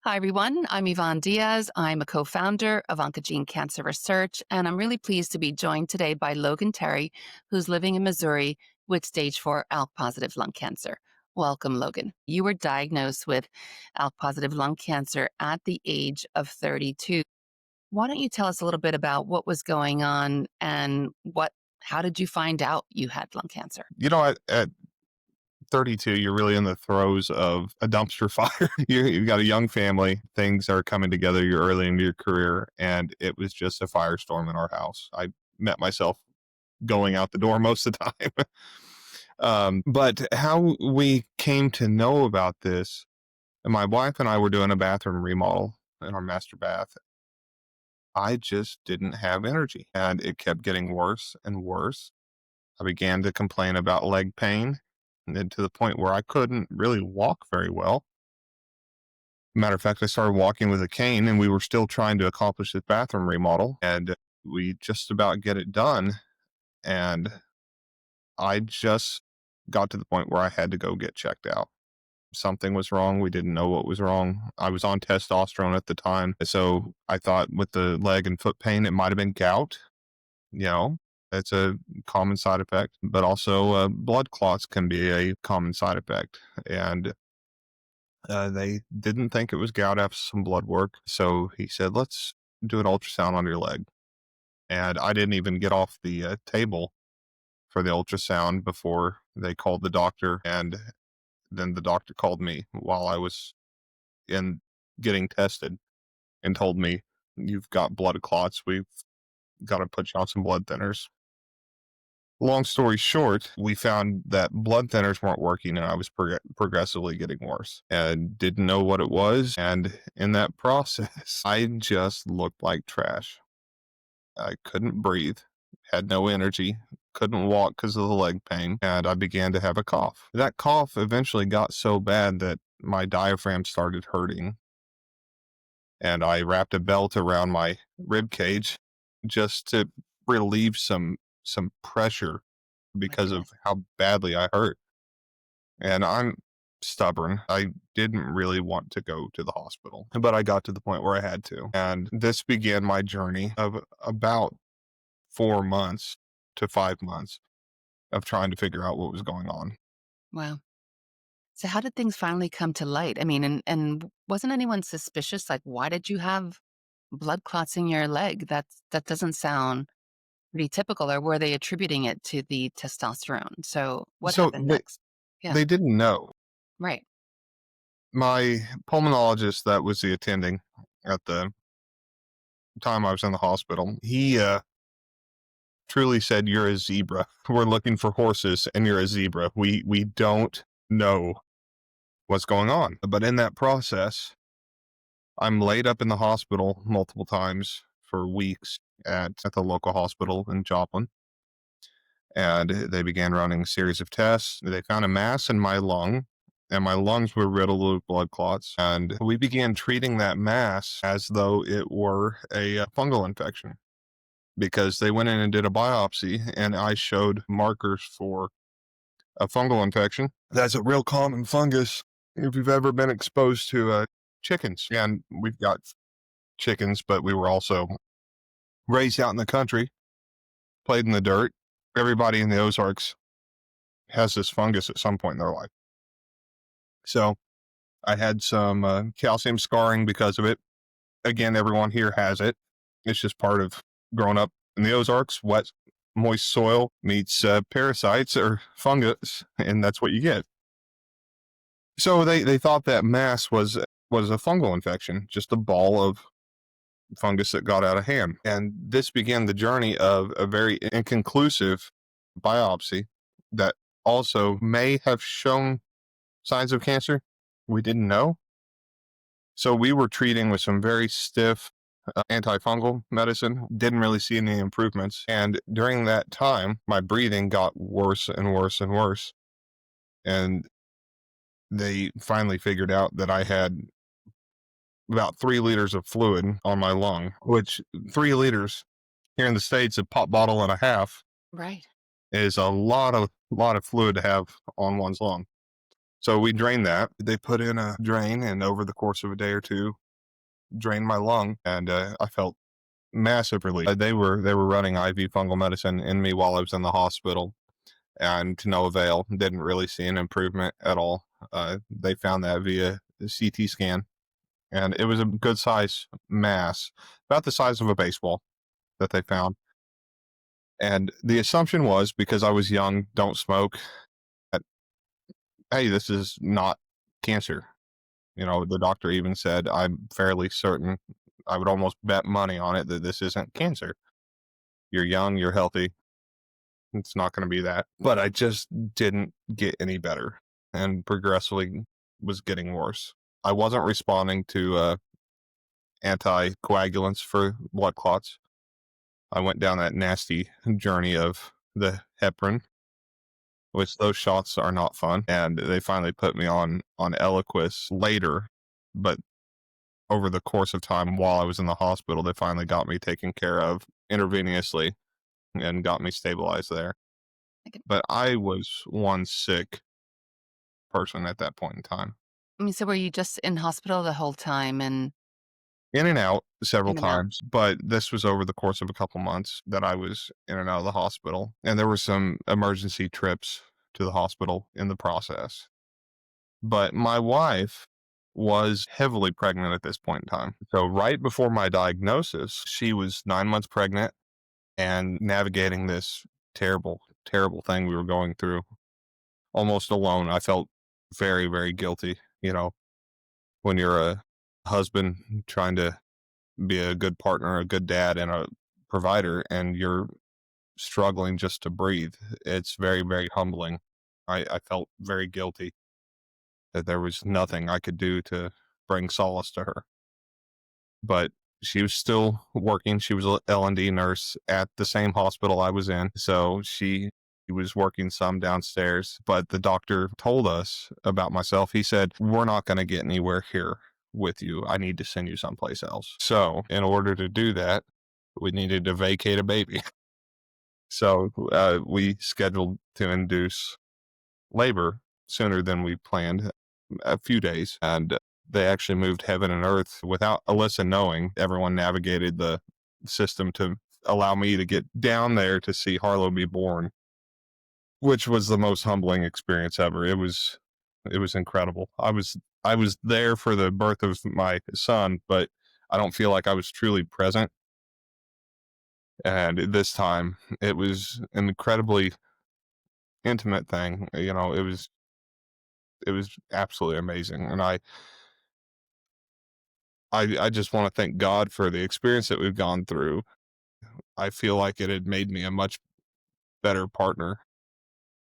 Hi, everyone. I'm Yvonne Diaz. I'm a co founder of Oncogene Cancer Research, and I'm really pleased to be joined today by Logan Terry, who's living in Missouri with stage 4 ALK positive lung cancer. Welcome, Logan. You were diagnosed with ALK positive lung cancer at the age of 32. Why don't you tell us a little bit about what was going on and how did you find out you had lung cancer? At 32, you're really in the throes of a dumpster fire. You've got a young family. Things are coming together. You're early into your career, and it was just a firestorm in our house. I met myself going out the door most of the time. But how we came to know about this, and my wife and I were doing a bathroom remodel in our master bath. I just didn't have energy, and it kept getting worse and worse. I began to complain about leg pain, and then to the point where I couldn't really walk very well. Matter of fact, I started walking with a cane, and we were still trying to accomplish this bathroom remodel, and we just about get it done. And I just got to the point where I had to go get checked out. Something was wrong. We didn't know what was wrong. I was on testosterone at the time. So I thought with the leg and foot pain, it might have been gout. You know, it's a common side effect, but also blood clots can be a common side effect. And they didn't think it was gout after some blood work. So he said, let's do an ultrasound on your leg. And I didn't even get off the table for the ultrasound before they called the doctor. And then the doctor called me while I was in getting tested and told me, you've got blood clots. We've got to put you on some blood thinners. Long story short, we found that blood thinners weren't working and I was progressively getting worse and didn't know what it was. And in that process, I just looked like trash. I couldn't breathe, had no energy, couldn't walk because of the leg pain, and I began to have a cough. That cough eventually got so bad that my diaphragm started hurting, and I wrapped a belt around my rib cage just to relieve some pressure My because of goodness. how badly I hurt. And I'm stubborn. I didn't really want to go to the hospital, but I got to the point where I had to. And this began my journey of about 4 months to 5 months of trying to figure out what was going on. Wow. So how did things finally come to light? I mean, and wasn't anyone suspicious? Like, why did you have blood clots in your leg? That doesn't sound pretty typical. Or were they attributing it to the testosterone? So what So happened they, next? Yeah, they didn't know. right. My pulmonologist that was the attending at the time I was in the hospital, he truly said, "You're a zebra. We're looking for horses, and you're a zebra. We don't know what's going on." But in that process, I'm laid up in the hospital multiple times for weeks at the local hospital in Joplin. And they began running a series of tests. They found a mass in my lung, and my lungs were riddled with blood clots. And we began treating that mass as though it were a fungal infection because they went in and did a biopsy, and I showed markers for a fungal infection. That's a real common fungus if you've ever been exposed to chickens. And we've got chickens, but we were also raised out in the country, played in the dirt. Everybody in the Ozarks has this fungus at some point in their life. So I had some calcium scarring because of it. Again, everyone here has it. It's just part of growing up in the Ozarks. Wet, moist soil meets parasites or fungus, and that's what you get. So they thought that mass was a fungal infection, just a ball of fungus that got out of hand. And this began the journey of a very inconclusive biopsy that also may have shown signs of cancer. We didn't know. So we were treating with some very stiff antifungal medicine, didn't really see any improvements. And during that time, my breathing got worse and worse and worse. And they finally figured out that I had about 3 liters of fluid on my lung, which 3 liters here in the States, a pop bottle and a half Right. is a lot of fluid to have on one's lung. So we drained that. They put in a drain, and over the course of a day or two, drained my lung, and I felt massive relief. They were running IV fungal medicine in me while I was in the hospital, and to no avail. Didn't really see an improvement at all. They found that via the CT scan, and it was a good size mass, about the size of a baseball that they found. And the assumption was, because I was young, don't smoke, that, hey, this is not cancer. The doctor even said, I'm fairly certain, I would almost bet money on it that this isn't cancer. You're young, you're healthy. It's not going to be that. But I just didn't get any better and progressively was getting worse. I wasn't responding to anticoagulants for blood clots. I went down that nasty journey of the heparin, which those shots are not fun. And they finally put me on Eliquis later, but over the course of time while I was in the hospital, they finally got me taken care of intravenously and got me stabilized there. But I was one sick person at that point in time. I mean, so were you just in hospital the whole time and In and out several in and out? times, but this was over the course of a couple months that I was in and out of the hospital. And there were some emergency trips to the hospital in the process. But my wife was heavily pregnant at this point in time. So, right before my diagnosis, she was 9 months pregnant and navigating this terrible, terrible thing we were going through almost alone. I felt very, very guilty, when you're a husband trying to be a good partner, a good dad, and a provider, and you're struggling just to breathe. It's very, very humbling. I felt very guilty that there was nothing I could do to bring solace to her. But she was still working. She was a L&D nurse at the same hospital I was in. So she was working some downstairs, but the doctor told us about myself. He said, we're not going to get anywhere here with you. I need to send you someplace else. So in order to do that, we needed to vacate a baby. So we scheduled to induce labor sooner than we planned, a few days. And they actually moved heaven and earth without Alyssa knowing. Everyone navigated the system to allow me to get down there to see Harlow be born, which was the most humbling experience ever. It was incredible. I was there for the birth of my son, but I don't feel like I was truly present. And this time it was an incredibly intimate thing. It was absolutely amazing. And I just want to thank God for the experience that we've gone through. I feel like it had made me a much better partner,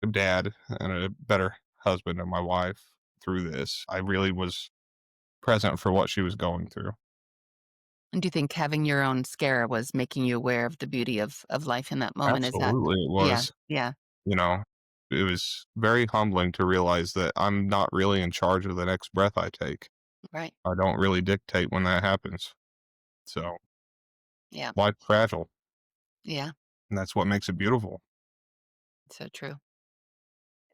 a dad, and a better husband to my wife through this. I really was present for what she was going through. And do you think having your own scare was making you aware of the beauty of life in that moment? Is that Absolutely, it yeah, was. yeah, You know, it was very humbling to realize that I'm not really in charge of the next breath I take. right. I don't really dictate when that happens. So Yeah, life's fragile, yeah, and that's what makes it beautiful. so true.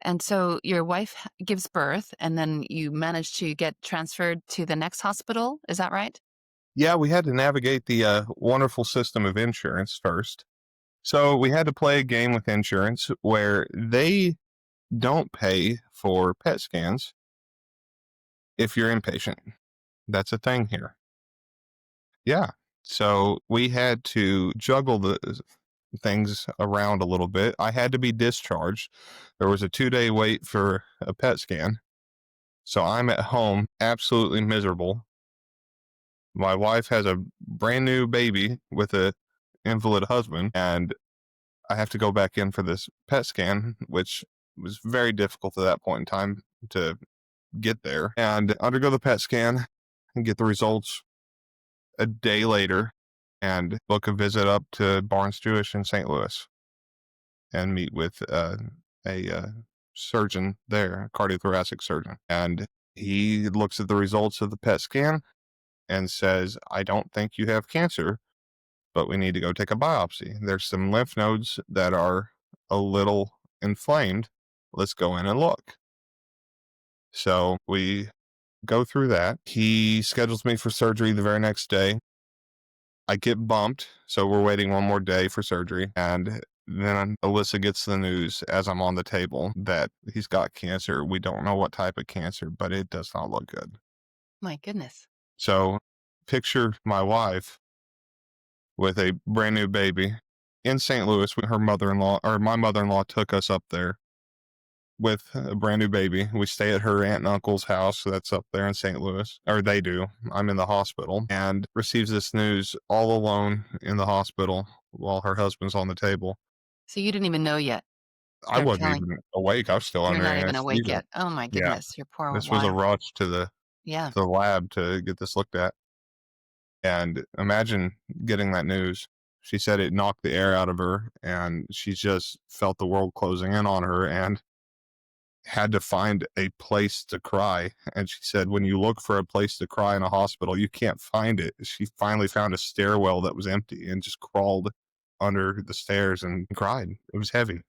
And so your wife gives birth, and then you manage to get transferred to the next hospital. Is that right? Yeah, we had to navigate the wonderful system of insurance first. So we had to play a game with insurance where they don't pay for PET scans if you're inpatient. That's a thing here. Yeah. So we had to juggle the things around a little bit. I had to be discharged. There was a 2-day wait for a PET scan. So I'm at home, absolutely miserable. My wife has a brand new baby with a invalid husband, and I have to go back in for this PET scan, which was very difficult at that point in time to get there and undergo the PET scan and get the results a day later and book a visit up to Barnes Jewish in St. Louis and meet with a surgeon there, a cardiothoracic surgeon. And he looks at the results of the PET scan and says, I don't think you have cancer, but we need to go take a biopsy. There's some lymph nodes that are a little inflamed. Let's go in and look. So we go through that. He schedules me for surgery the very next day. I get bumped, so we're waiting one more day for surgery. And then Alyssa gets the news as I'm on the table that he's got cancer. We don't know what type of cancer, but it does not look good. My goodness. So picture my wife with a brand new baby in St. Louis. Her mother-in-law, or my mother-in-law, took us up there with a brand new baby. We stay at her aunt and uncle's house that's up there in St. Louis, or they do. I'm in the hospital, and receives this news all alone in the hospital while her husband's on the table. So you didn't even know yet. I They're wasn't telling even awake. I was still you're under not even awake anesthesia. yet. Oh my Yeah, goodness, your poor this was a wife. rush to the Yeah. lab to get this looked at. And imagine getting that news. She said it knocked the air out of her, and she just felt the world closing in on her and had to find a place to cry. And she said, when you look for a place to cry in a hospital, you can't find it. She finally found a stairwell that was empty and just crawled under the stairs and cried. It was heavy.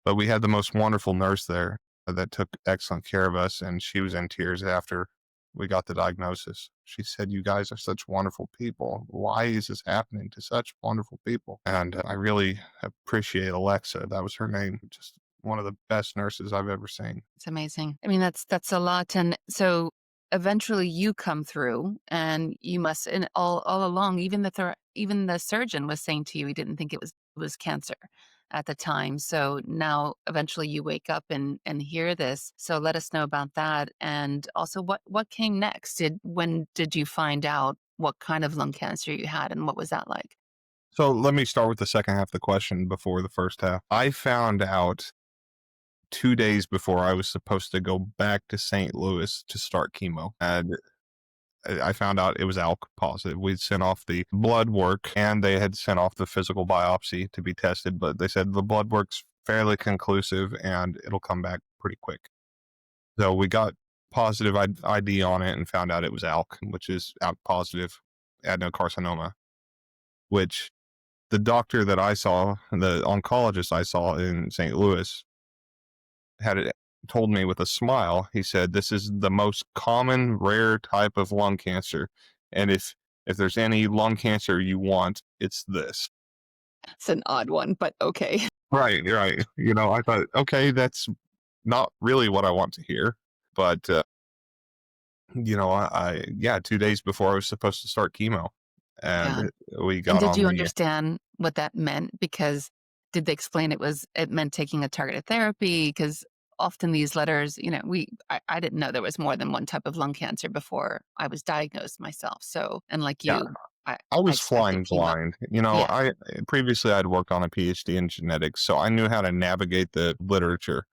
But we had the most wonderful nurse there that took excellent care of us, and she was in tears after we got the diagnosis. She said, "You guys are such wonderful people. Why is this happening to such wonderful people?" And I really appreciate Alexa. That was her name. Just one of the best nurses I've ever seen. It's amazing. I mean, that's a lot. And so eventually you come through and you must, and all along, even the surgeon was saying to you, he didn't think it was cancer at the time. So now eventually you wake up and hear this. So let us know about that. And also what came next? When did you find out what kind of lung cancer you had and what was that like? So let me start with the second half of the question before the first half. I found out 2 days before I was supposed to go back to St. Louis to start chemo. And I found out it was ALK positive. We'd sent off the blood work and they had sent off the physical biopsy to be tested, but they said the blood work's fairly conclusive and it'll come back pretty quick. So we got positive ID on it and found out it was ALK, which is ALK positive adenocarcinoma, which the doctor that I saw, the oncologist I saw in St. Louis, had it told me with a smile. He said, "This is the most common rare type of lung cancer, and if there's any lung cancer you want, it's this." It's an odd one, but okay. Right, right. I thought, okay, that's not really what I want to hear, but yeah, 2 days before I was supposed to start chemo, Yeah. and we And got did on you the understand what that meant? Because did they explain it meant taking a targeted therapy? Because often these letters, I didn't know there was more than one type of lung cancer before I was diagnosed myself. So, and like yeah. you, I, I I was expected flying chemo. blind. Yeah. I previously I'd worked on a PhD in genetics, so I knew how to navigate the literature.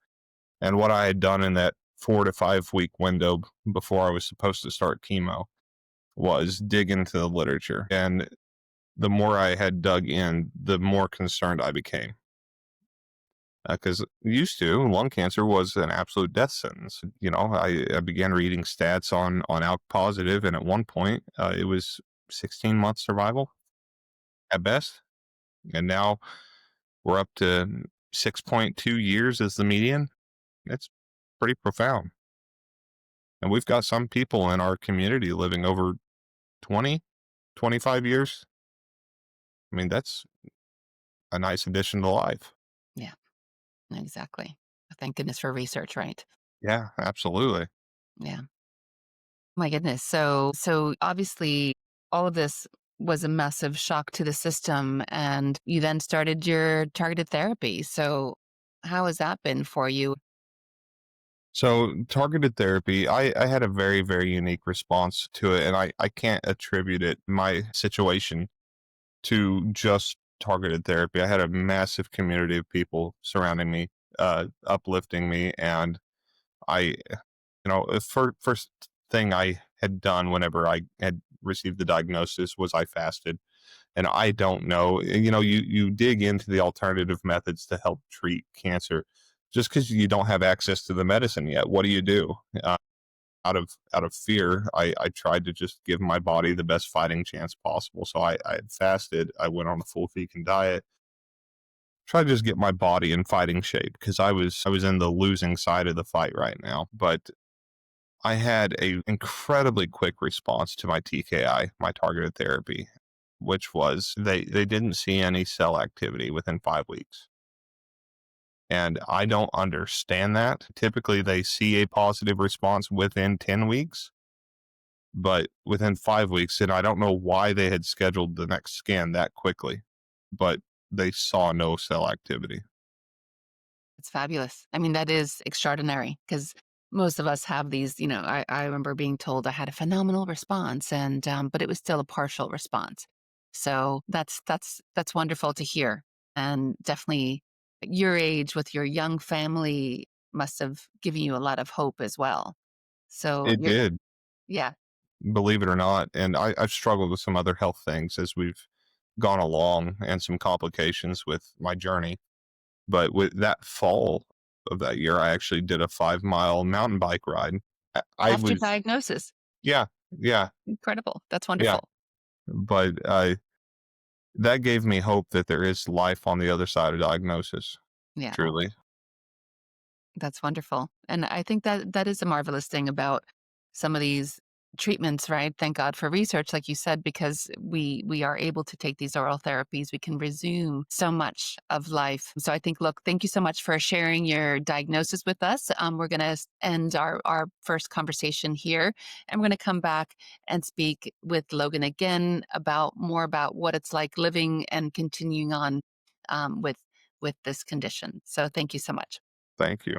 And what I had done in that 4 to 5 week window before I was supposed to start chemo was dig into the literature. And the more I had dug in, the more concerned I became. Because used to, lung cancer was an absolute death sentence. I began reading stats on ALK positive, and at one point, it was 16 months survival at best. And now we're up to 6.2 years as the median. It's pretty profound. And we've got some people in our community living over 20, 25 years. I mean, that's a nice addition to life. Yeah. Exactly. Thank goodness for research, right? Yeah, absolutely. Yeah. My goodness. So obviously all of this was a massive shock to the system and you then started your targeted therapy. So how has that been for you? So targeted therapy, I had a very, very unique response to it. And I can't attribute it, my situation, to just targeted therapy. I had a massive community of people surrounding me, uplifting me. And the first thing I had done whenever I had received the diagnosis was I fasted. And I don't know, you dig into the alternative methods to help treat cancer. Just because you don't have access to the medicine yet, what do? Uh, out of fear, I tried to just give my body the best fighting chance possible. So I had fasted. I went on a full vegan diet, try to just get my body in fighting shape because I was in the losing side of the fight right now. But I had a incredibly quick response to my TKI, my targeted therapy, which was they didn't see any cell activity within 5 weeks. And I don't understand that. Typically, they see a positive response within 10 weeks, but within 5 weeks, and I don't know why they had scheduled the next scan that quickly, but they saw no cell activity. It's fabulous. I mean, that is extraordinary because most of us have these, I remember being told I had a phenomenal response and but it was still a partial response. So that's wonderful to hear. And definitely at your age with your young family must have given you a lot of hope as well. So It you're did, yeah, believe it or not. And I've struggled with some other health things as we've gone along and some complications with my journey. But with that fall of that year, I actually did a 5 mile mountain bike ride. I after was, diagnosis. yeah, yeah, Incredible. That's yeah. wonderful. But that gave me hope that there is life on the other side of diagnosis, Yeah. truly. That's wonderful. And I think that that is a marvelous thing about some of these treatments, right? Thank God for research, like you said, because we are able to take these oral therapies. We can resume so much of life. So I think, look, thank you so much for sharing your diagnosis with us. We're going to end our first conversation here, and we're going to come back and speak with Logan again about more about what it's like living and continuing on with this condition. So thank you so much. Thank you.